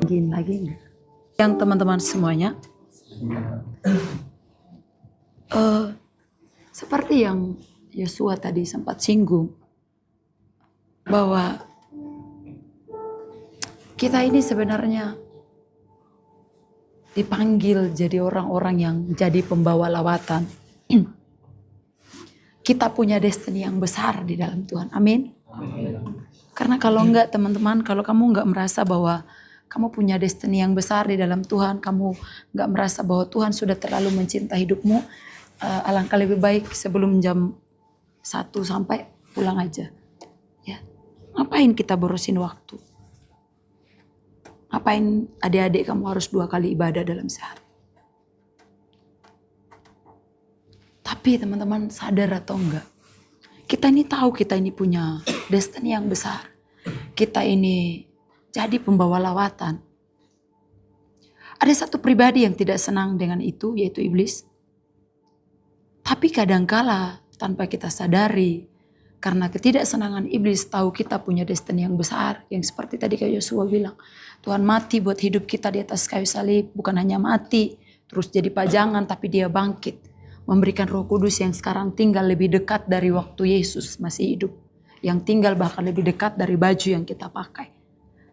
tinggiin lagi enggak? Yang teman-teman semuanya, seperti yang Yosua tadi sempat singgung, bahwa kita ini sebenarnya dipanggil jadi orang-orang yang jadi pembawa lawatan. Kita punya destiny yang besar di dalam Tuhan. Amin. Karena kalau enggak teman-teman, kalau kamu enggak merasa bahwa kamu punya destiny yang besar di dalam Tuhan, kamu enggak merasa bahwa Tuhan sudah terlalu mencintai hidupmu, alangkah lebih baik sebelum jam 1 sampai pulang aja. Ya. Ngapain kita borosin waktu? Ngapain adik-adik kamu harus 2 kali ibadah dalam sehari? Tapi teman-teman sadar atau enggak, kita ini tahu kita ini punya destiny yang besar. Kita ini jadi pembawa lawatan. Ada satu pribadi yang tidak senang dengan itu, yaitu iblis. Tapi kadangkala tanpa kita sadari, karena ketidaksenangan iblis tahu kita punya destiny yang besar. Yang seperti tadi kayak Yosua bilang, Tuhan mati buat hidup kita di atas kayu salib. Bukan hanya mati, terus jadi pajangan, tapi dia bangkit. Memberikan Roh Kudus yang sekarang tinggal lebih dekat dari waktu Yesus masih hidup. Yang tinggal bahkan lebih dekat dari baju yang kita pakai.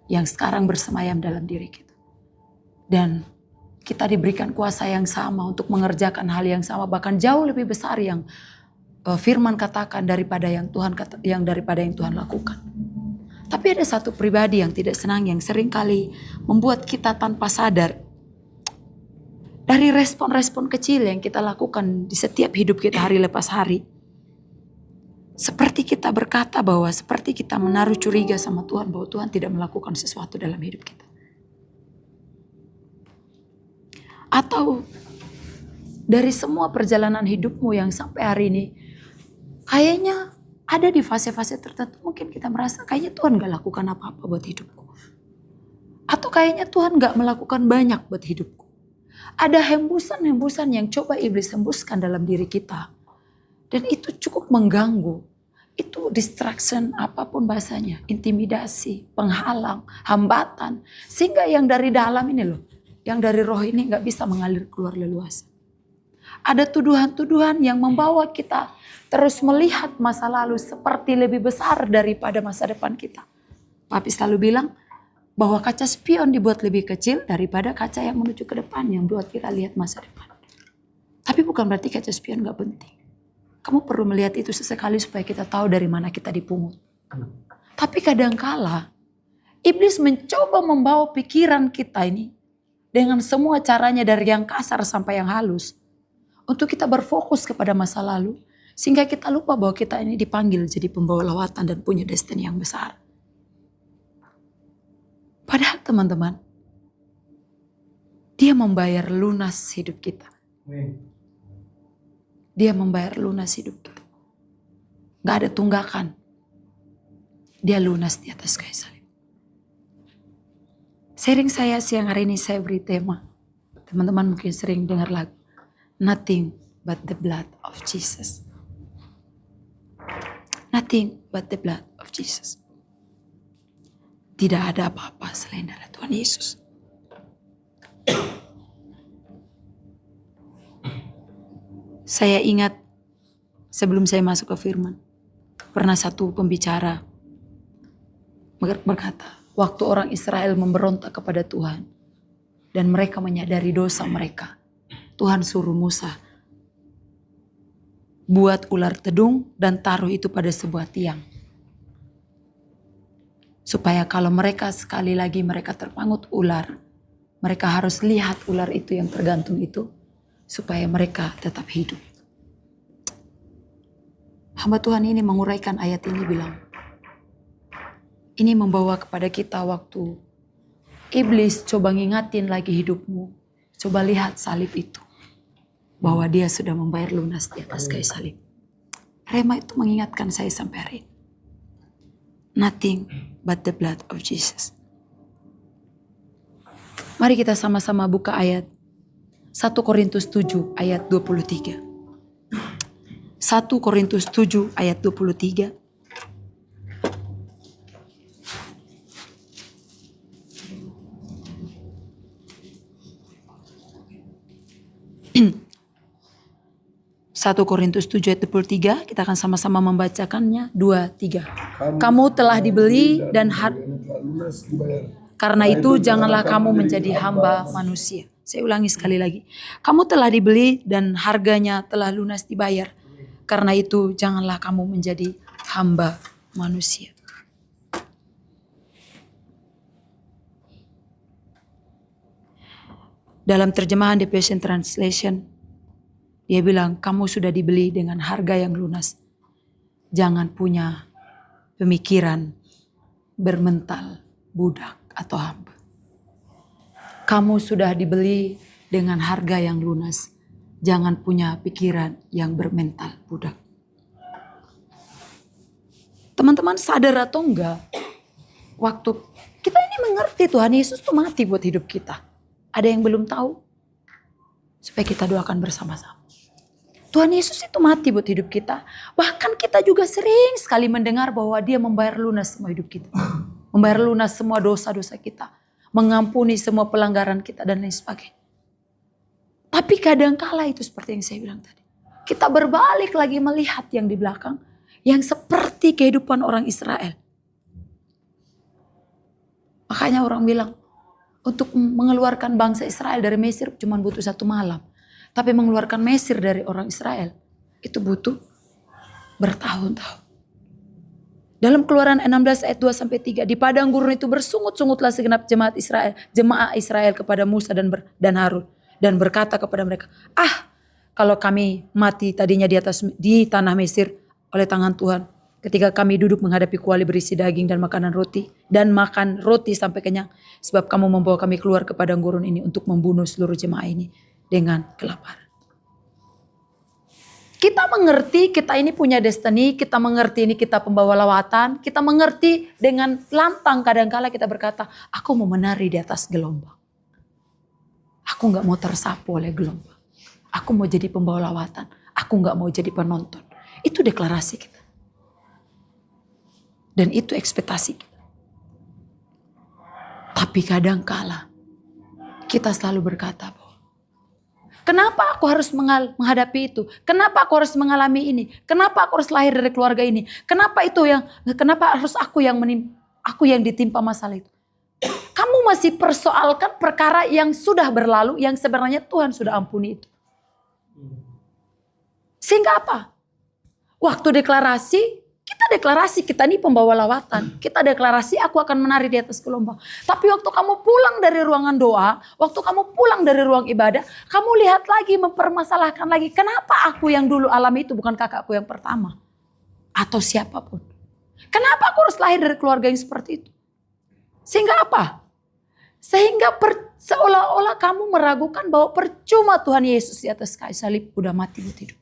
Yang sekarang bersemayam dalam diri kita. Dan kita diberikan kuasa yang sama untuk mengerjakan hal yang sama. Bahkan jauh lebih besar yang firman katakan daripada yang Tuhan lakukan. Tapi ada satu pribadi yang tidak senang, yang sering kali membuat kita tanpa sadar. Dari respon-respon kecil yang kita lakukan di setiap hidup kita hari lepas hari. Seperti kita berkata bahwa, seperti kita menaruh curiga sama Tuhan bahwa Tuhan tidak melakukan sesuatu dalam hidup kita. Atau dari semua perjalanan hidupmu yang sampai hari ini, kayaknya ada di fase-fase tertentu mungkin kita merasa kayaknya Tuhan gak lakukan apa-apa buat hidupku. Atau kayaknya Tuhan gak melakukan banyak buat hidupku. Ada hembusan-hembusan yang coba iblis hembuskan dalam diri kita. Dan itu cukup mengganggu. Itu distraction apapun bahasanya. Intimidasi, penghalang, hambatan. Sehingga yang dari dalam ini loh. Yang dari roh ini gak bisa mengalir keluar leluasa. Ada tuduhan-tuduhan yang membawa kita terus melihat masa lalu seperti lebih besar daripada masa depan kita. Papi selalu bilang, bahwa kaca spion dibuat lebih kecil daripada kaca yang menuju ke depan yang buat kita lihat masa depan. Tapi bukan berarti kaca spion gak penting. Kamu perlu melihat itu sesekali supaya kita tahu dari mana kita dipungut. Tapi kadangkala iblis mencoba membawa pikiran kita ini dengan semua caranya dari yang kasar sampai yang halus untuk kita berfokus kepada masa lalu sehingga kita lupa bahwa kita ini dipanggil jadi pembawa lawatan dan punya destiny yang besar. Padahal teman-teman, dia membayar lunas hidup kita. Dia membayar lunas hidup kita. Gak ada tunggakan. Dia lunas di atas kayu salib. Sharing saya siang hari ini saya beri tema. Teman-teman mungkin sering dengar lagu. Nothing but the blood of Jesus. Nothing but the blood of Jesus. Tidak ada apa-apa selain darah Tuhan Yesus. Saya ingat sebelum saya masuk ke firman, pernah satu pembicara berkata, waktu orang Israel memberontak kepada Tuhan dan mereka menyadari dosa mereka, Tuhan suruh Musa buat ular tedung dan taruh itu pada sebuah tiang. Supaya kalau mereka sekali lagi mereka terpangut ular, mereka harus lihat ular itu yang tergantung itu, supaya mereka tetap hidup. Hamba Tuhan ini menguraikan ayat ini bilang, ini membawa kepada kita waktu iblis coba ngingatin lagi hidupmu, coba lihat salib itu, bahwa dia sudah membayar lunas di atas kayu salib. Rema itu mengingatkan saya sampai hari ini. Nothing but the blood of Jesus. Mari kita sama-sama buka ayat 1 Korintus 7 ayat 23. 1 Korintus 7 ayat 23. 1 Korintus 7 ayat 23, kita akan sama-sama membacakannya. 2, 3. Kamu telah dibeli dan karena itu janganlah kamu menjadi hamba manusia. Saya ulangi sekali lagi. Kamu telah dibeli dan harganya telah lunas dibayar. Karena itu janganlah kamu menjadi hamba manusia. Dalam terjemahan The Passion Translation, dia bilang, kamu sudah dibeli dengan harga yang lunas. Jangan punya pemikiran bermental budak atau hamba. Kamu sudah dibeli dengan harga yang lunas. Jangan punya pikiran yang bermental budak. Teman-teman sadar atau enggak, waktu kita ini mengerti Tuhan Yesus tuh mati buat hidup kita. Ada yang belum tahu? Supaya kita doakan bersama-sama. Tuhan Yesus itu mati buat hidup kita. Bahkan kita juga sering sekali mendengar bahwa dia membayar lunas semua hidup kita. Membayar lunas semua dosa-dosa kita. Mengampuni semua pelanggaran kita dan lain sebagainya. Tapi kadangkala itu seperti yang saya bilang tadi. Kita berbalik lagi melihat yang di belakang. Yang seperti kehidupan orang Israel. Makanya orang bilang, untuk mengeluarkan bangsa Israel dari Mesir cuma butuh 1 malam. Tapi mengeluarkan Mesir dari orang Israel itu butuh bertahun-tahun. Dalam Keluaran 16 ayat 2-3, di padang gurun itu bersungut-sungutlah segenap jemaah Israel kepada Musa dan Harun dan berkata kepada mereka, kalau kami mati tadinya di tanah Mesir oleh tangan Tuhan, ketika kami duduk menghadapi kuali berisi daging dan makan roti sampai kenyang, sebab kamu membawa kami keluar ke padang gurun ini untuk membunuh seluruh jemaah ini dengan kelaparan. Kita mengerti kita ini punya destiny, kita mengerti ini kita pembawa lawatan, kita mengerti dengan lantang kadangkala kita berkata, aku mau menari di atas gelombang. Aku gak mau tersapu oleh gelombang. Aku mau jadi pembawa lawatan, aku gak mau jadi penonton. Itu deklarasi kita. Dan itu ekspektasi kita. Tapi kadangkala kita selalu berkata, kenapa aku harus menghadapi itu? Kenapa aku harus mengalami ini? Kenapa aku harus lahir dari keluarga ini? Kenapa harus aku yang ditimpa masalah itu? Kamu masih persoalkan perkara yang sudah berlalu, yang sebenarnya Tuhan sudah ampuni itu. Sehingga apa? Waktu deklarasi, kita ini pembawa lawatan. Kita deklarasi aku akan menari di atas gelombang. Tapi waktu kamu pulang dari ruangan doa, waktu kamu pulang dari ruang ibadah, kamu lihat lagi, mempermasalahkan lagi. Kenapa aku yang dulu alami itu bukan kakakku yang pertama? Atau siapapun. Kenapa aku harus lahir dari keluarga yang seperti itu? Sehingga apa? Sehingga seolah-olah kamu meragukan bahwa percuma Tuhan Yesus di atas kayu salib udah mati buat hidup.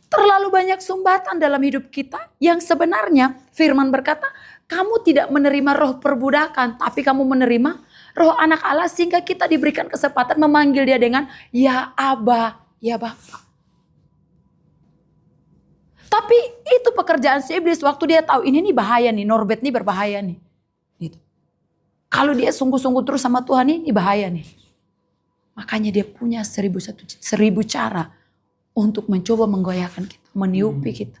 Terlalu banyak sumbatan dalam hidup kita yang sebenarnya firman berkata, kamu tidak menerima roh perbudakan, tapi kamu menerima roh anak Allah sehingga kita diberikan kesempatan memanggil dia dengan ya Aba, ya Bapa. Tapi itu pekerjaan si iblis waktu dia tahu ini nih bahaya nih, Norbert nih berbahaya nih. Gitu. Kalau dia sungguh-sungguh terus sama Tuhan ini bahaya nih. Makanya dia punya 1000 cara untuk mencoba menggoyahkan kita, meniupi kita.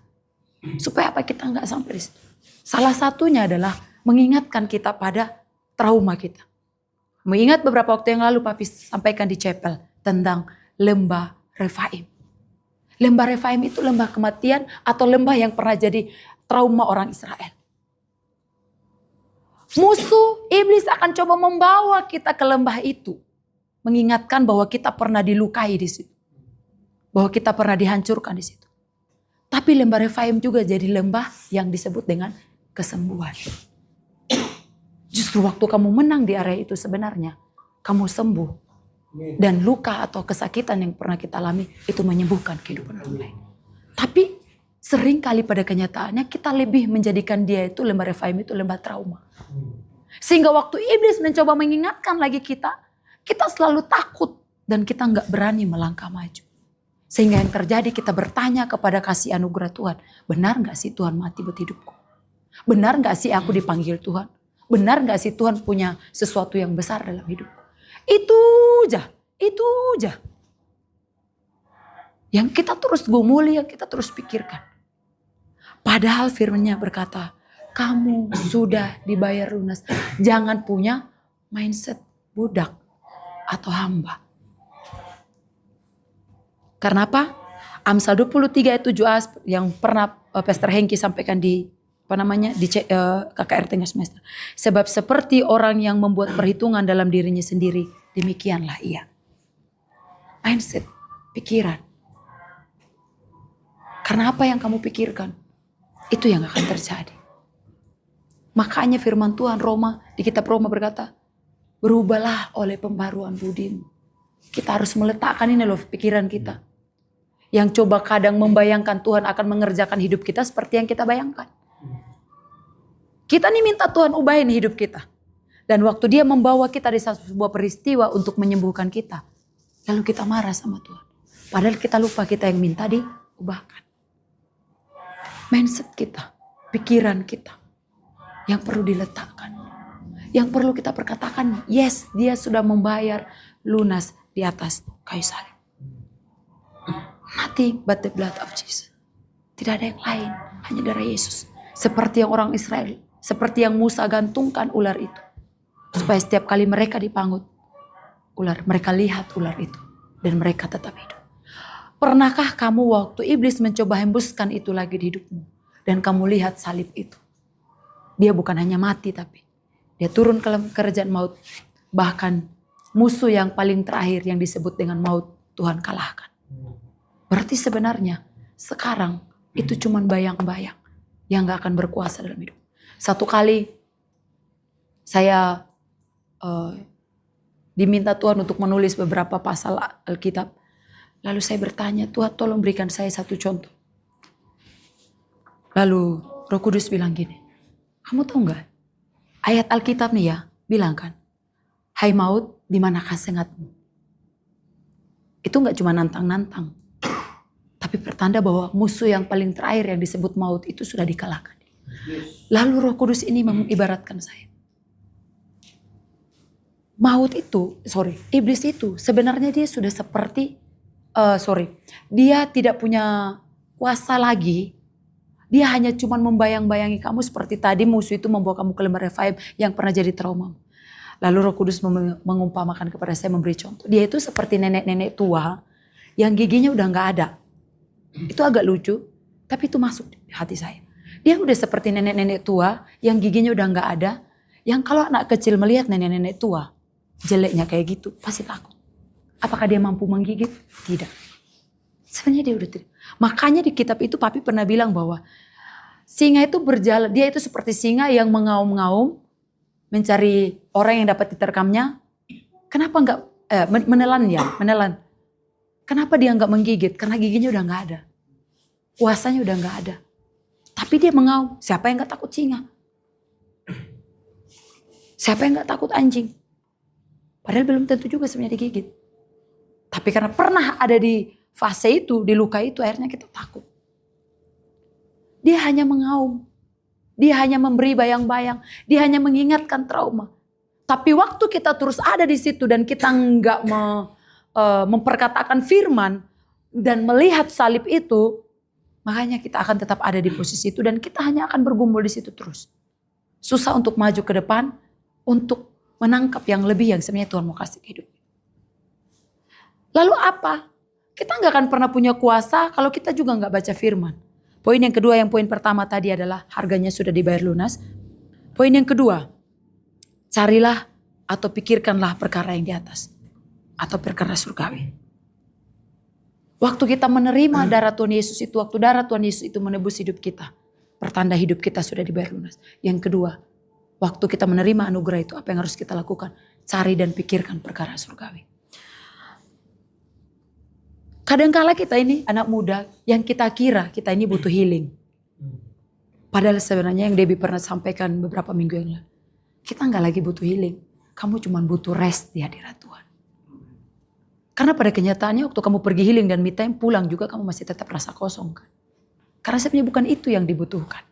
Supaya apa kita nggak sampai di situ. Salah satunya adalah mengingatkan kita pada trauma kita. Mengingat beberapa waktu yang lalu Papi sampaikan di chapel tentang lembah Refaim. Lembah Refaim itu lembah kematian atau lembah yang pernah jadi trauma orang Israel. Musuh iblis akan coba membawa kita ke lembah itu. Mengingatkan bahwa kita pernah dilukai di situ. Bahwa kita pernah dihancurkan di situ. Tapi lembah Refaim juga jadi lembah yang disebut dengan kesembuhan. Justru waktu kamu menang di area itu sebenarnya kamu sembuh. Dan luka atau kesakitan yang pernah kita alami itu menyembuhkan kehidupan orang lain. Tapi sering kali pada kenyataannya kita lebih menjadikan dia itu lembah Refaim itu lembah trauma. Sehingga waktu iblis mencoba mengingatkan lagi kita selalu takut dan kita nggak berani melangkah maju. Sehingga yang terjadi kita bertanya kepada kasih anugerah Tuhan. Benar gak sih Tuhan mati buat hidupku? Benar gak sih aku dipanggil Tuhan? Benar gak sih Tuhan punya sesuatu yang besar dalam hidupku? Itu aja. Yang kita terus gumuli, yang kita terus pikirkan. Padahal firman-Nya berkata, kamu sudah dibayar lunas. Jangan punya mindset budak atau hamba. Karena apa? Amsal 23 ayat 7a yang pernah Pastor Hengki sampaikan di KKR Tengah Semester. Sebab seperti orang yang membuat perhitungan dalam dirinya sendiri, demikianlah ia. Mindset, pikiran. Karena apa yang kamu pikirkan, itu yang akan terjadi. Makanya firman Tuhan di kitab Roma berkata, berubahlah oleh pembaruan budimu. Kita harus meletakkan ini loh pikiran kita. Yang coba kadang membayangkan Tuhan akan mengerjakan hidup kita seperti yang kita bayangkan. Kita nih minta Tuhan ubahin hidup kita. Dan waktu dia membawa kita di sebuah peristiwa untuk menyembuhkan kita. Lalu kita marah sama Tuhan. Padahal kita lupa kita yang minta diubahkan. Mindset kita, pikiran kita yang perlu diletakkan. Yang perlu kita perkatakan, yes, dia sudah membayar lunas di atas kayu salib. Nothing but the blood of Jesus. Tidak ada yang lain, hanya darah Yesus. Seperti yang orang Israel, seperti yang Musa gantungkan ular itu. Supaya setiap kali mereka dipangut ular, mereka lihat ular itu. Dan mereka tetap hidup. Pernahkah kamu waktu iblis mencoba hembuskan itu lagi di hidupmu. Dan kamu lihat salib itu. Dia bukan hanya mati tapi. Dia turun ke kerajaan maut. Bahkan musuh yang paling terakhir yang disebut dengan maut Tuhan kalahkan. Berarti sebenarnya sekarang itu cuma bayang-bayang. Yang gak akan berkuasa dalam hidup. Satu kali saya diminta Tuhan untuk menulis beberapa pasal Alkitab. Lalu saya bertanya, Tuhan tolong berikan saya satu contoh. Lalu Roh Kudus bilang gini, kamu tahu gak? Ayat Alkitab nih ya, bilang kan, hai maut, di manakah sengatmu? Itu gak cuma nantang-nantang. Tapi pertanda bahwa musuh yang paling terakhir yang disebut maut itu sudah dikalahkan. Lalu Roh Kudus ini mengibaratkan saya. Iblis itu sebenarnya dia sudah seperti, dia tidak punya kuasa lagi. Dia hanya cuma membayang-bayangi kamu seperti tadi musuh itu membawa kamu ke lembah Refaim yang pernah jadi trauma. Lalu Roh Kudus mengumpamakan kepada saya, memberi contoh. Dia itu seperti nenek-nenek tua yang giginya udah gak ada. Itu agak lucu, tapi itu masuk di hati saya. Dia udah seperti nenek-nenek tua yang giginya udah gak ada. Yang kalau anak kecil melihat nenek-nenek tua, jeleknya kayak gitu, pasti takut. Apakah dia mampu menggigit? Tidak. Sebenarnya dia udah tidak. Makanya di kitab itu Papi pernah bilang bahwa singa itu berjalan, dia itu seperti singa yang mengaum-ngaum, mencari orang yang dapat diterkamnya. Kenapa enggak, menelan. Kenapa dia enggak menggigit? Karena giginya udah enggak ada. Kuasanya udah enggak ada. Tapi dia mengaum, siapa yang enggak takut singa? Siapa yang enggak takut anjing? Padahal belum tentu juga sebenarnya digigit. Tapi karena pernah ada di fase itu, di luka itu, akhirnya kita takut. Dia hanya mengaum. Dia hanya memberi bayang-bayang. Dia hanya mengingatkan trauma. Tapi waktu kita terus ada di situ dan kita enggak memperkatakan firman dan melihat salib itu, makanya kita akan tetap ada di posisi itu dan kita hanya akan bergumul di situ terus. Susah untuk maju ke depan, untuk menangkap yang lebih yang sebenarnya Tuhan mau kasih ke hidup. Lalu apa? Kita nggak akan pernah punya kuasa kalau kita juga nggak baca firman. Poin yang kedua, yang poin pertama tadi adalah harganya sudah dibayar lunas. Poin yang kedua, carilah atau pikirkanlah perkara yang di atas. Atau perkara surgawi. Waktu kita menerima darah Tuhan Yesus itu, waktu darah Tuhan Yesus itu menebus hidup kita. Pertanda hidup kita sudah dibayar lunas. Yang kedua, waktu kita menerima anugerah itu, apa yang harus kita lakukan? Cari dan pikirkan perkara surgawi. Kadangkala kita ini anak muda yang kita kira kita ini butuh healing. Padahal sebenarnya yang Debbie pernah sampaikan beberapa minggu yang lalu. Kita nggak lagi butuh healing. Kamu cuma butuh rest di hadirat Tuhan. Karena pada kenyataannya waktu kamu pergi healing dan me time pulang juga kamu masih tetap rasa kosong kan. Karena sebenarnya bukan itu yang dibutuhkan.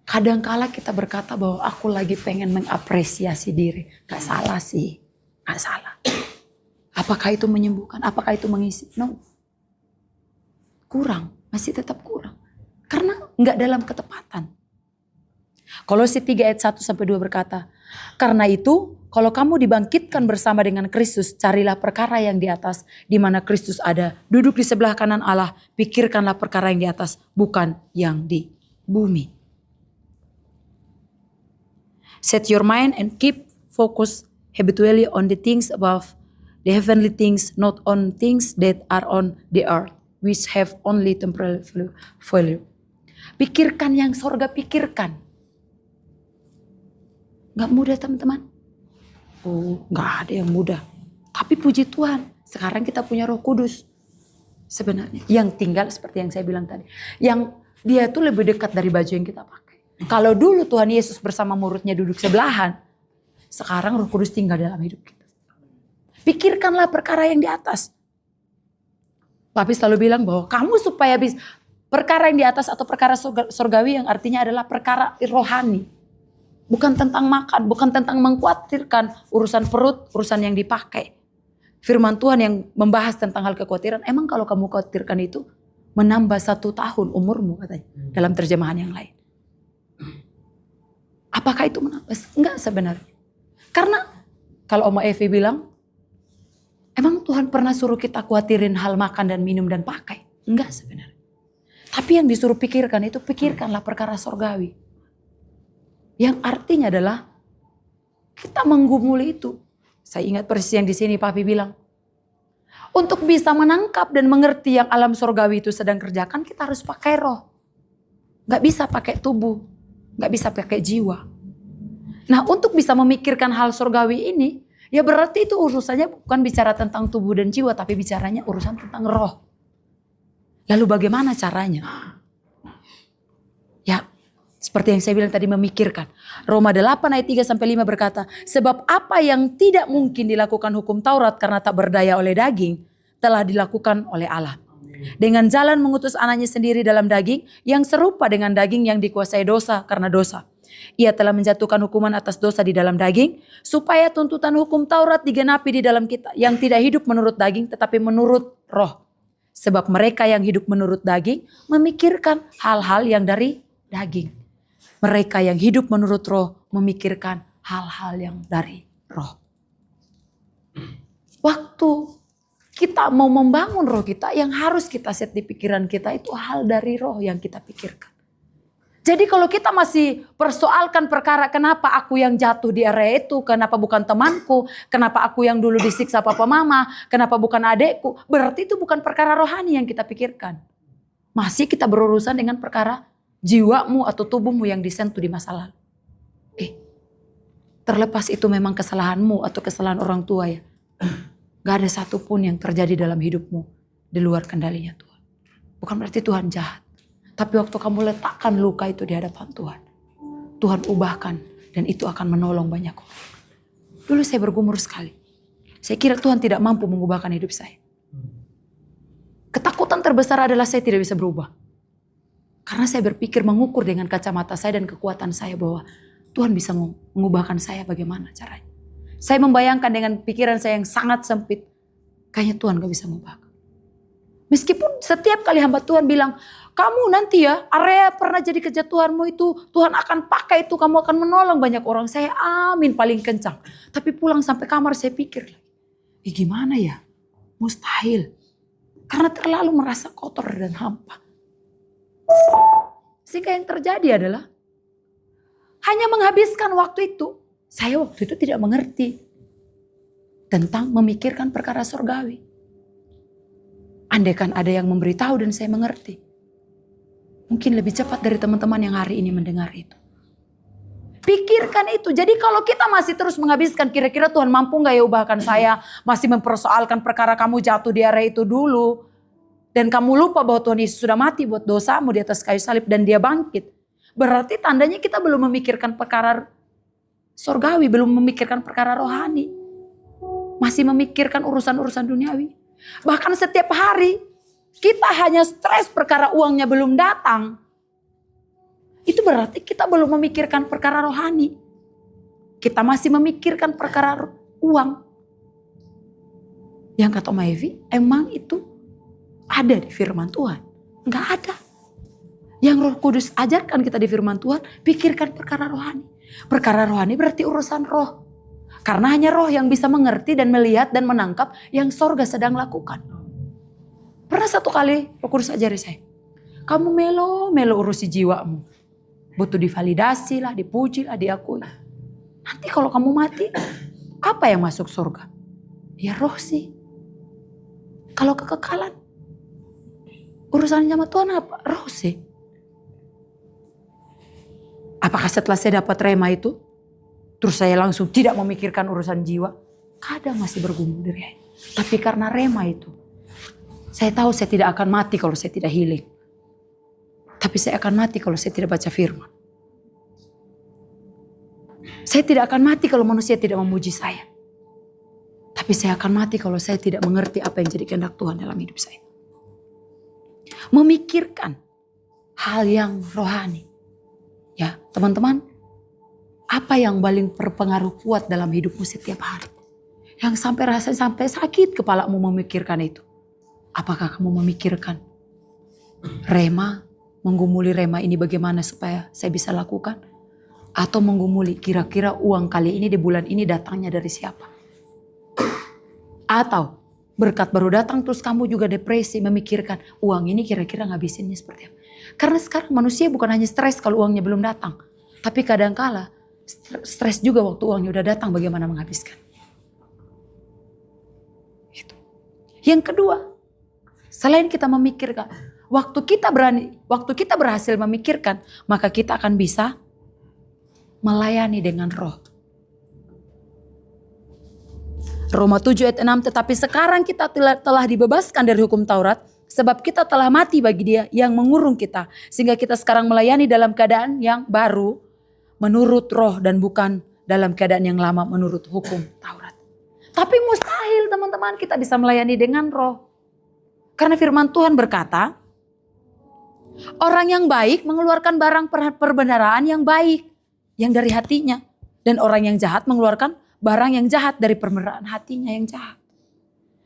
Kadangkala kita berkata bahwa aku lagi pengen mengapresiasi diri. Gak salah sih, gak salah. Apakah itu menyembuhkan? Apakah itu mengisi? No. Kurang, masih tetap kurang. Karena nggak dalam ketepatan. Kolose 3 ayat 1 sampai 2 berkata, karena itu kalau kamu dibangkitkan bersama dengan Kristus, carilah perkara yang di atas, di mana Kristus ada, duduk di sebelah kanan Allah, pikirkanlah perkara yang di atas, bukan yang di bumi. Set your mind and keep focus habitually on the things above, the heavenly things, not on things that are on the earth, which have only temporal value. Pikirkan yang sorga pikirkan. Gak mudah teman-teman. Oh, gak ada yang mudah. Tapi puji Tuhan, sekarang kita punya Roh Kudus. Sebenarnya, yang tinggal seperti yang saya bilang tadi. Yang dia tuh lebih dekat dari baju yang kita pakai. Kalau dulu Tuhan Yesus bersama muridnya duduk sebelahan, sekarang Roh Kudus tinggal dalam hidup kita. Pikirkanlah perkara yang di atas. Papi selalu bilang bahwa kamu supaya bisa perkara yang di atas atau perkara surgawi yang artinya adalah perkara rohani. Bukan tentang makan, bukan tentang mengkhawatirkan urusan perut, urusan yang dipakai. Firman Tuhan yang membahas tentang hal kekhawatiran, emang kalau kamu khawatirkan itu menambah 1 tahun umurmu katanya. Dalam terjemahan yang lain. Apakah itu menambah? Enggak sebenarnya. Karena kalau Oma Evi bilang, emang Tuhan pernah suruh kita khawatirin hal makan dan minum dan pakai? Enggak sebenarnya. Tapi yang disuruh pikirkan itu, pikirkanlah perkara surgawi. Yang artinya adalah kita menggumuli itu. Saya ingat persis yang di sini Papi bilang. Untuk bisa menangkap dan mengerti yang alam surgawi itu sedang kerjakan, kita harus pakai roh. Gak bisa pakai tubuh. Gak bisa pakai jiwa. Nah, untuk bisa memikirkan hal surgawi ini, ya berarti itu urusannya bukan bicara tentang tubuh dan jiwa, tapi bicaranya urusan tentang roh. Lalu bagaimana caranya? Ya, seperti yang saya bilang tadi, memikirkan. Roma 8 ayat 3-5 berkata, sebab apa yang tidak mungkin dilakukan hukum Taurat karena tak berdaya oleh daging, telah dilakukan oleh Allah. Dengan jalan mengutus anaknya sendiri dalam daging, yang serupa dengan daging yang dikuasai dosa karena dosa. Ia telah menjatuhkan hukuman atas dosa di dalam daging, supaya tuntutan hukum Taurat digenapi di dalam kita, yang tidak hidup menurut daging tetapi menurut roh. Sebab mereka yang hidup menurut daging memikirkan hal-hal yang dari daging. Mereka yang hidup menurut roh memikirkan hal-hal yang dari roh. Waktu kita mau membangun roh kita, yang harus kita set di pikiran kita itu hal dari roh yang kita pikirkan. Jadi kalau kita masih persoalkan perkara kenapa aku yang jatuh di area itu, kenapa bukan temanku, kenapa aku yang dulu disiksa papa mama, kenapa bukan adekku, berarti itu bukan perkara rohani yang kita pikirkan. Masih kita berurusan dengan perkara jiwamu atau tubuhmu yang disentuh di masa lalu. Terlepas itu memang kesalahanmu atau kesalahan orang tua ya. Gak ada satupun yang terjadi dalam hidupmu di luar kendalinya Tuhan. Bukan berarti Tuhan jahat. Tapi waktu kamu letakkan luka itu di hadapan Tuhan, Tuhan ubahkan dan itu akan menolong banyak orang. Dulu saya bergumur sekali. Saya kira Tuhan tidak mampu mengubahkan hidup saya. Ketakutan terbesar adalah saya tidak bisa berubah. Karena saya berpikir mengukur dengan kacamata saya dan kekuatan saya bahwa Tuhan bisa mengubahkan saya bagaimana caranya. Saya membayangkan dengan pikiran saya yang sangat sempit. Kayaknya Tuhan gak bisa mengubahkan. Meskipun setiap kali hamba Tuhan bilang, kamu nanti ya area pernah jadi kejatuhanmu itu, Tuhan akan pakai itu, kamu akan menolong banyak orang. Saya amin paling kencang. Tapi pulang sampai kamar saya pikir lagi, gimana ya? Mustahil. Karena terlalu merasa kotor dan hampa. Sehingga yang terjadi adalah hanya menghabiskan waktu itu. Saya waktu itu tidak mengerti tentang memikirkan perkara surgawi. Andaikan ada yang memberitahu dan saya mengerti, mungkin lebih cepat dari teman-teman yang hari ini mendengar itu. Pikirkan itu. Jadi kalau kita masih terus menghabiskan, kira-kira Tuhan mampu gak ya ubahkan saya, masih mempersoalkan perkara kamu jatuh di area itu dulu, dan kamu lupa bahwa Tuhan Yesus sudah mati buat dosamu di atas kayu salib dan dia bangkit. Berarti tandanya kita belum memikirkan perkara surgawi, belum memikirkan perkara rohani. Masih memikirkan urusan-urusan duniawi. Bahkan setiap hari kita hanya stres perkara uangnya belum datang. Itu berarti kita belum memikirkan perkara rohani. Kita masih memikirkan perkara uang. Yang kata Om Evi, emang itu ada di firman Tuhan? Enggak ada. Yang Roh Kudus ajarkan kita di firman Tuhan, pikirkan perkara rohani. Perkara rohani berarti urusan roh. Karena hanya roh yang bisa mengerti dan melihat dan menangkap yang sorga sedang lakukan. Pernah satu kali Roh Kudus ajari saya, kamu melo urusi jiwamu. Butuh divalidasi lah, dipuji lah, diakui. Nanti kalau kamu mati, apa yang masuk surga? Ya roh sih. Kalau kekekalan, urusannya sama Tuhan apa? Roh sih. Apakah setelah saya dapat rema itu, terus saya langsung tidak memikirkan urusan jiwa? Kadang masih bergumul diri. Tapi karena rema itu, saya tahu saya tidak akan mati kalau saya tidak healing. Tapi saya akan mati kalau saya tidak baca firman. Saya tidak akan mati kalau manusia tidak memuji saya. Tapi saya akan mati kalau saya tidak mengerti apa yang jadi kehendak Tuhan dalam hidup saya. Memikirkan hal yang rohani. Ya, teman-teman, apa yang paling berpengaruh kuat dalam hidupmu setiap hari? Yang sampai sakit kepalamu memikirkan itu. Apakah kamu memikirkan rema, menggumuli rema ini bagaimana supaya saya bisa lakukan? Atau menggumuli kira-kira uang kali ini di bulan ini datangnya dari siapa? Atau berkat baru datang terus kamu juga depresi memikirkan uang ini kira-kira ngabisinnya seperti apa. Karena sekarang manusia bukan hanya stres kalau uangnya belum datang. Tapi kadangkala stres juga waktu uangnya udah datang bagaimana menghabiskan. Gitu. Yang kedua, selain kita memikirkan, waktu kita berhasil memikirkan, maka kita akan bisa melayani dengan roh. Roma 7 ayat 6, tetapi sekarang kita telah dibebaskan dari hukum Taurat, sebab kita telah mati bagi dia yang mengurung kita. Sehingga kita sekarang melayani dalam keadaan yang baru, menurut roh dan bukan dalam keadaan yang lama menurut hukum Taurat. Tapi mustahil teman-teman kita bisa melayani dengan roh. Karena firman Tuhan berkata, orang yang baik mengeluarkan barang perbendaharaan yang baik, yang dari hatinya. Dan orang yang jahat mengeluarkan barang yang jahat dari perbendaharaan hatinya yang jahat.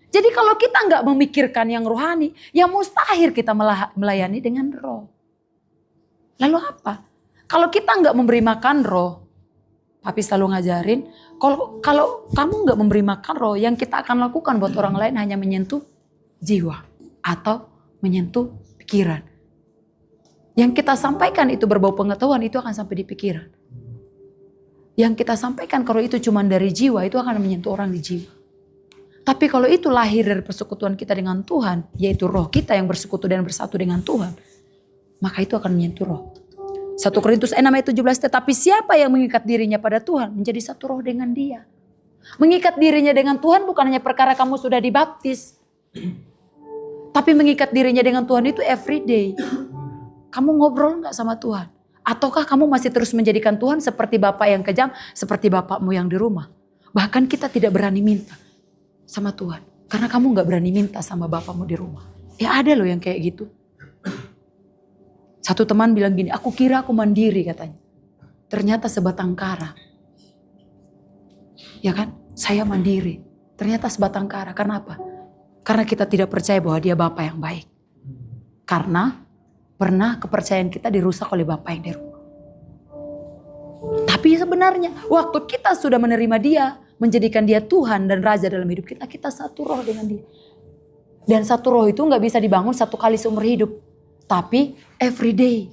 Jadi kalau kita nggak memikirkan yang rohani, ya mustahil kita melayani dengan roh. Lalu apa? Kalau kita nggak memberi makan roh, Papi selalu ngajarin, kalau kamu nggak memberi makan roh, yang kita akan lakukan buat orang lain hanya menyentuh jiwa atau menyentuh pikiran. Yang kita sampaikan itu berbau pengetahuan, itu akan sampai di pikiran. Yang kita sampaikan kalau itu cuma dari jiwa, itu akan menyentuh orang di jiwa. Tapi kalau itu lahir dari persekutuan kita dengan Tuhan, yaitu roh kita yang bersekutu dan bersatu dengan Tuhan, maka itu akan menyentuh roh. 1 Korintus 6 ayat 17, tetapi siapa yang mengikat dirinya pada Tuhan menjadi satu roh dengan dia. Mengikat dirinya dengan Tuhan bukan hanya perkara kamu sudah dibaptis. Tapi mengikat dirinya dengan Tuhan itu everyday. Kamu ngobrol gak sama Tuhan? Ataukah kamu masih terus menjadikan Tuhan seperti bapak yang kejam, seperti bapakmu yang di rumah? Bahkan kita tidak berani minta sama Tuhan. Karena kamu gak berani minta sama bapakmu di rumah. Ya ada loh yang kayak gitu. Satu teman bilang gini, aku kira aku mandiri katanya. Ternyata sebatang kara. Ya kan? Saya mandiri. Ternyata sebatang kara. Karena apa? Karena kita tidak percaya bahwa dia bapak yang baik. Karena pernah kepercayaan kita dirusak oleh bapak yang di rumah. Tapi sebenarnya waktu kita sudah menerima dia, menjadikan dia Tuhan dan Raja dalam hidup kita, kita satu roh dengan dia. Dan satu roh itu gak bisa dibangun satu kali seumur hidup. Tapi everyday.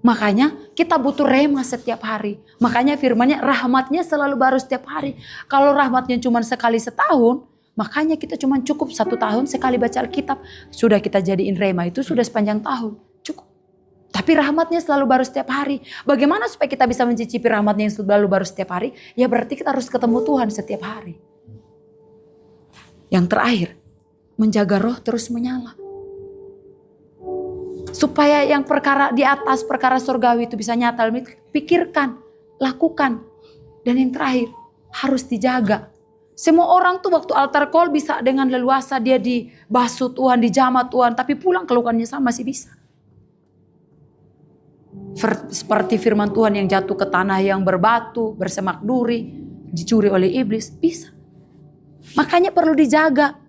Makanya kita butuh rema setiap hari. Makanya firmannya rahmatnya selalu baru setiap hari. Kalau rahmatnya cuma sekali setahun, makanya kita cuma cukup 1 tahun sekali baca Alkitab. Sudah kita jadiin rema itu sudah sepanjang tahun. Cukup. Tapi rahmatnya selalu baru setiap hari. Bagaimana supaya kita bisa mencicipi rahmatnya yang selalu baru setiap hari? Ya berarti kita harus ketemu Tuhan setiap hari. Yang terakhir, menjaga roh terus menyala. Supaya yang perkara di atas, perkara surgawi itu bisa nyata. Pikirkan, lakukan. Dan yang terakhir, harus dijaga. Semua orang tuh waktu altar call bisa dengan leluasa dia dibasuh Tuhan, dijamah Tuhan. Tapi pulang keluhannya sama masih bisa. Seperti firman Tuhan yang jatuh ke tanah yang berbatu, bersemak duri, dicuri oleh iblis. Bisa. Makanya perlu dijaga.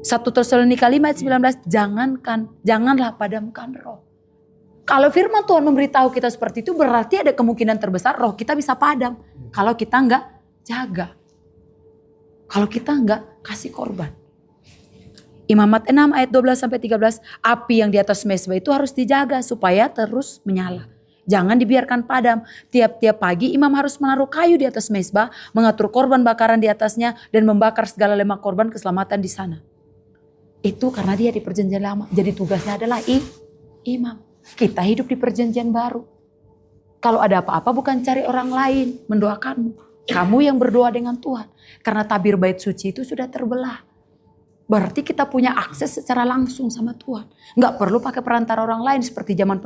1 Tesalonika 5 ayat 19, janganlah padamkan roh. Kalau firman Tuhan memberitahu kita seperti itu, berarti ada kemungkinan terbesar roh kita bisa padam. Kalau kita enggak jaga. Kalau kita enggak kasih korban. Imamat 6 ayat 12-13, api yang di atas mezbah itu harus dijaga supaya terus menyala. Jangan dibiarkan padam. Tiap-tiap pagi imam harus menaruh kayu di atas mezbah, mengatur korban bakaran di atasnya, dan membakar segala lemak korban keselamatan di sana. Itu karena dia di perjanjian lama. Jadi tugasnya adalah imam. Kita hidup di perjanjian baru. Kalau ada apa-apa bukan cari orang lain mendoakanmu. Kamu yang berdoa dengan Tuhan. Karena tabir bait suci itu sudah terbelah. Berarti kita punya akses secara langsung sama Tuhan. Nggak perlu pakai perantara orang lain seperti zaman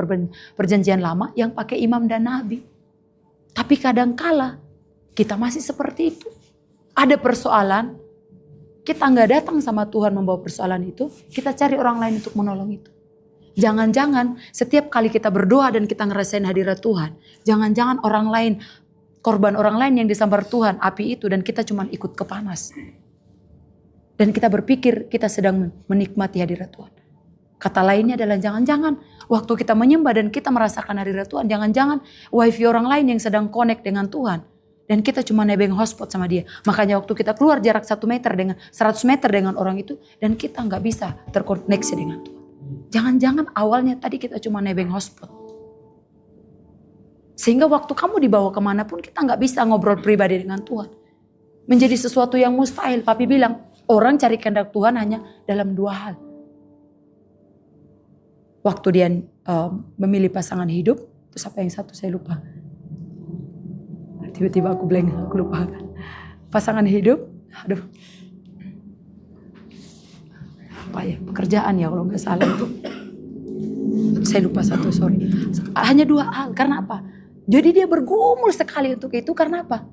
perjanjian lama yang pakai imam dan nabi. Tapi kadangkala kita masih seperti itu. Ada persoalan, kita nggak datang sama Tuhan membawa persoalan itu, kita cari orang lain untuk menolong itu. Jangan-jangan setiap kali kita berdoa dan kita ngerasain hadirat Tuhan, jangan-jangan orang lain, korban orang lain yang disambar Tuhan, api itu, dan kita cuma ikut ke panas. Dan kita berpikir kita sedang menikmati hadirat Tuhan. Kata lainnya adalah jangan-jangan waktu kita menyembah dan kita merasakan hadirat Tuhan, jangan-jangan wifi orang lain yang sedang connect dengan Tuhan. Dan kita cuma nebeng hotspot sama dia. Makanya waktu kita keluar jarak 100 meter dengan orang itu, dan kita nggak bisa terkoneksi dengan Tuhan. Jangan-jangan awalnya tadi kita cuma nebeng hotspot. Sehingga waktu kamu dibawa kemanapun kita nggak bisa ngobrol pribadi dengan Tuhan. Menjadi sesuatu yang mustahil. Papi bilang, orang cari kehendak Tuhan hanya dalam 2 hal. Waktu dia memilih pasangan hidup, terus apa yang satu saya lupa. Tiba-tiba aku blank, aku lupa. Pasangan hidup, aduh. Apa ya, pekerjaan ya kalau nggak salah itu. Saya lupa satu, sorry. Hanya 2 hal, karena apa? Jadi dia bergumul sekali untuk itu, karena apa?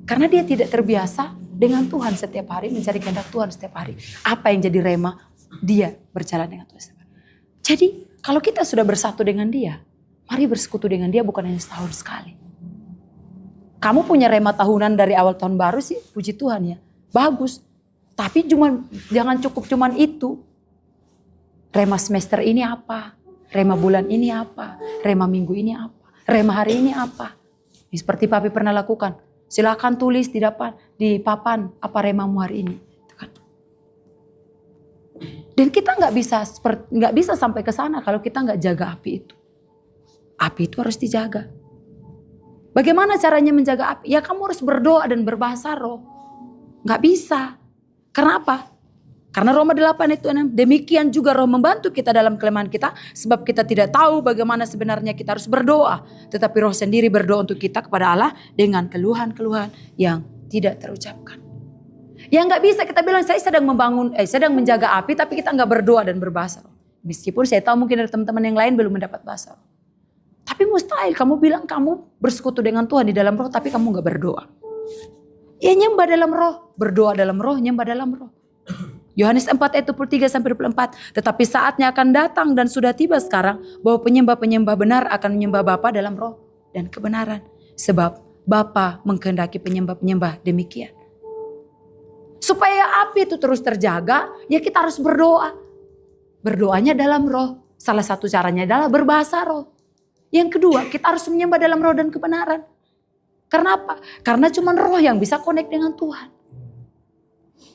Karena dia tidak terbiasa dengan Tuhan setiap hari, mencari kehendak Tuhan setiap hari. Apa yang jadi rema? Dia berjalan dengan Tuhan setiap hari. Jadi kalau kita sudah bersatu dengan dia, mari bersekutu dengan dia bukan hanya setahun sekali. Kamu punya rema tahunan dari awal tahun baru sih, puji Tuhan ya. Bagus. Tapi jangan cukup cuman itu. Rema semester ini apa? Rema bulan ini apa? Rema minggu ini apa? Rema hari ini apa? Seperti Papi pernah lakukan. Silakan tulis di papan apa remamu hari ini. Dan kita nggak bisa sampai ke sana kalau kita nggak jaga api itu. Api itu harus dijaga. Bagaimana caranya menjaga api? Ya kamu harus berdoa dan berbahasa roh. Nggak bisa. Karena apa? Karena Roma 8 itu 6. Demikian juga roh membantu kita dalam kelemahan kita. Sebab kita tidak tahu bagaimana sebenarnya kita harus berdoa. Tetapi roh sendiri berdoa untuk kita kepada Allah dengan keluhan-keluhan yang tidak terucapkan. Ya nggak bisa kita bilang saya sedang menjaga api tapi kita nggak berdoa dan berbahasa roh. Meskipun saya tahu mungkin ada teman-teman yang lain belum mendapat bahasa roh. Tapi mustahil kamu bilang kamu bersekutu dengan Tuhan di dalam roh tapi kamu gak berdoa. Ya nyembah dalam roh, berdoa dalam roh, nyembah dalam roh. Yohanes 4 ayat 23-24. Tetapi saatnya akan datang dan sudah tiba sekarang bahwa penyembah-penyembah benar akan menyembah Bapa dalam roh dan kebenaran. Sebab Bapa mengkehendaki penyembah-penyembah demikian. Supaya api itu terus terjaga, ya kita harus berdoa. Berdoanya dalam roh. Salah satu caranya adalah berbahasa roh. Yang kedua, kita harus menyembah dalam roh dan kebenaran. Karena apa? Karena cuma roh yang bisa connect dengan Tuhan.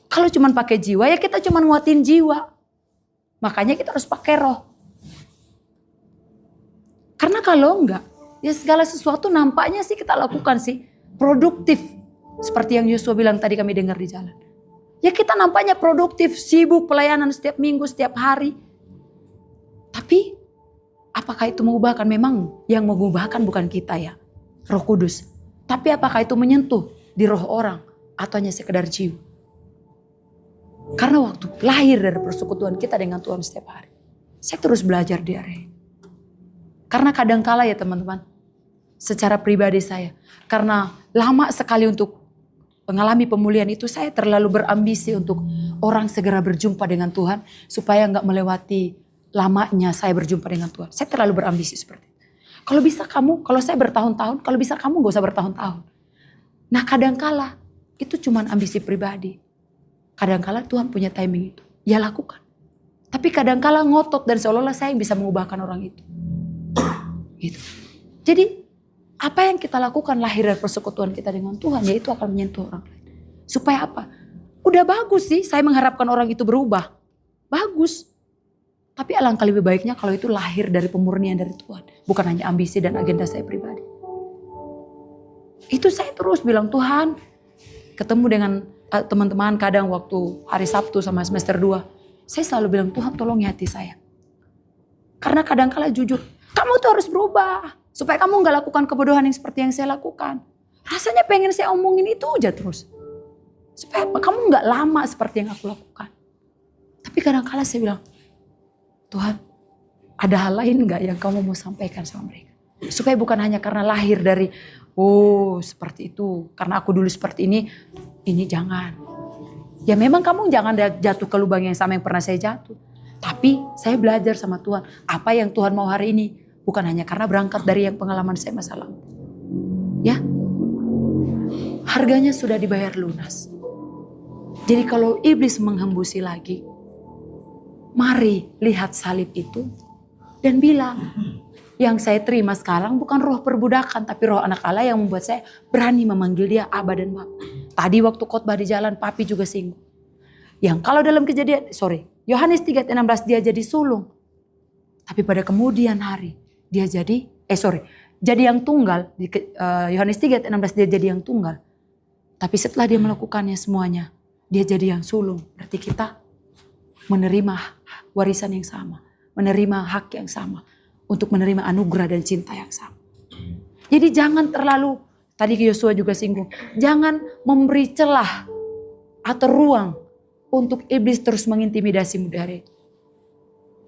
Kalau cuma pakai jiwa, ya kita cuma nguatin jiwa. Makanya kita harus pakai roh. Karena kalau enggak, ya segala sesuatu nampaknya sih kita lakukan sih. Produktif. Seperti yang Yosua bilang tadi kami dengar di jalan. Ya kita nampaknya produktif, sibuk pelayanan setiap minggu, setiap hari. Tapi apakah itu mengubahkan? Memang yang mengubahkan bukan kita ya, Roh Kudus. Tapi apakah itu menyentuh di roh orang atau hanya sekedar jiwa? Karena waktu lahir dari persekutuan kita dengan Tuhan setiap hari, saya terus belajar di area ini. Karena kadangkala ya teman-teman, secara pribadi saya, karena lama sekali untuk mengalami pemulihan itu, saya terlalu berambisi untuk orang segera berjumpa dengan Tuhan supaya nggak melewati lamanya saya berjumpa dengan Tuhan. Saya terlalu berambisi seperti itu. Kalau bisa kamu, kalau saya bertahun-tahun, kalau bisa kamu gak usah bertahun-tahun. Nah kadangkala itu cuma ambisi pribadi. Kadangkala Tuhan punya timing itu, ya lakukan. Tapi kadangkala ngotot dan seolah-olah saya yang bisa mengubahkan orang itu. Gitu. Jadi apa yang kita lakukan lahir dari persekutuan kita dengan Tuhan, yaitu akan menyentuh orang lain. Supaya apa? Udah bagus sih saya mengharapkan orang itu berubah. Bagus. Tapi alangkah lebih baiknya kalau itu lahir dari pemurnian dari Tuhan. Bukan hanya ambisi dan agenda saya pribadi. Itu saya terus bilang, Tuhan, ketemu dengan teman-teman kadang waktu hari Sabtu sama semester 2. Saya selalu bilang, Tuhan tolong hati saya. Karena kadang-kala jujur, kamu tuh harus berubah. Supaya kamu gak lakukan kebodohan yang seperti yang saya lakukan. Rasanya pengen saya omongin itu aja terus. Supaya apa? Kamu gak lama seperti yang aku lakukan. Tapi kadang-kala saya bilang, Tuhan, ada hal lain gak yang kamu mau sampaikan sama mereka? Supaya bukan hanya karena lahir dari, oh seperti itu. Karena aku dulu seperti ini jangan. Ya memang kamu jangan jatuh ke lubang yang sama yang pernah saya jatuh. Tapi saya belajar sama Tuhan. Apa yang Tuhan mau hari ini. Bukan hanya karena berangkat dari yang pengalaman saya masa lalu. Ya. Harganya sudah dibayar lunas. Jadi kalau iblis menghembusi lagi, mari lihat salib itu dan bilang, yang saya terima sekarang bukan roh perbudakan, tapi roh anak Allah yang membuat saya berani memanggil dia Aba dan Bapa. Tadi waktu khotbah di jalan, Papi juga singgung. Yang kalau dalam Yohanes 3:16 dia jadi sulung. Tapi pada kemudian hari, dia jadi yang tunggal. Di Yohanes 3:16 dia jadi yang tunggal. Tapi setelah dia melakukannya semuanya, dia jadi yang sulung. Berarti kita menerima warisan yang sama. Menerima hak yang sama. Untuk menerima anugerah dan cinta yang sama. Jadi jangan terlalu, tadi Yosua juga singgung. Jangan memberi celah atau ruang untuk iblis terus mengintimidasimu di area itu.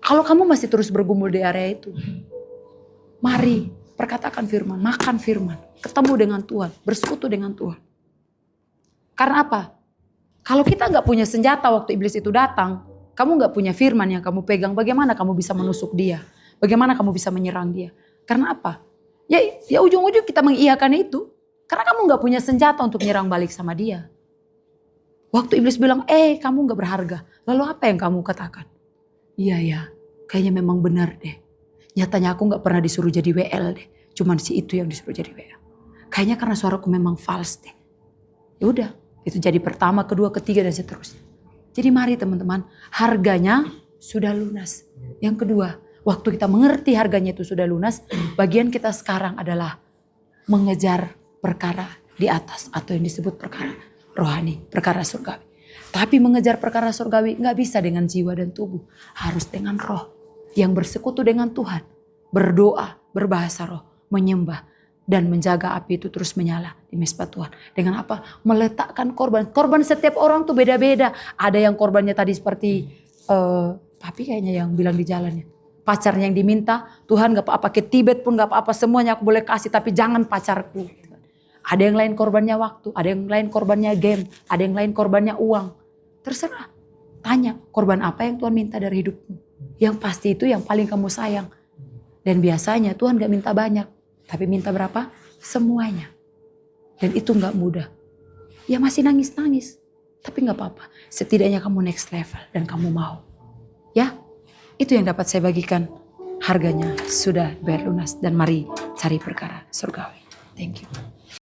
Kalau kamu masih terus bergumul di area itu. Mari perkatakan firman, makan firman. Ketemu dengan Tuhan, bersekutu dengan Tuhan. Karena apa? Kalau kita gak punya senjata waktu iblis itu datang, kamu gak punya firman yang kamu pegang, bagaimana kamu bisa menusuk dia? Bagaimana kamu bisa menyerang dia? Karena apa? Ya ujung-ujung kita mengiyakan itu. Karena kamu gak punya senjata untuk menyerang balik sama dia. Waktu iblis bilang, kamu gak berharga. Lalu apa yang kamu katakan? Iya ya, kayaknya memang benar deh. Nyatanya aku gak pernah disuruh jadi WL deh. Cuman si itu yang disuruh jadi WL. Kayaknya karena suaraku memang false deh. Ya udah. Itu jadi pertama, kedua, ketiga dan seterusnya. Jadi mari teman-teman, harganya sudah lunas. Yang kedua, waktu kita mengerti harganya itu sudah lunas, bagian kita sekarang adalah mengejar perkara di atas atau yang disebut perkara rohani, perkara surgawi. Tapi mengejar perkara surgawi nggak bisa dengan jiwa dan tubuh, harus dengan roh yang bersekutu dengan Tuhan, berdoa, berbahasa roh, menyembah. Dan menjaga api itu terus menyala di mezbah Tuhan. Dengan apa? Meletakkan korban. Korban setiap orang tuh beda-beda. Ada yang korbannya tadi seperti Papi kayaknya yang bilang di jalannya. Pacarnya yang diminta, Tuhan gak apa-apa, ke Tibet pun gak apa-apa, semuanya aku boleh kasih, tapi jangan pacarku. Ada yang lain korbannya waktu, ada yang lain korbannya game, ada yang lain korbannya uang. Terserah. Tanya, korban apa yang Tuhan minta dari hidupmu? Yang pasti itu yang paling kamu sayang. Dan biasanya Tuhan gak minta banyak. Tapi minta berapa? Semuanya. Dan itu gak mudah. Ya masih nangis-nangis. Tapi gak apa-apa. Setidaknya kamu next level dan kamu mau. Ya, itu yang dapat saya bagikan. Harganya sudah bayar lunas. Dan mari cari perkara surgawi. Thank you.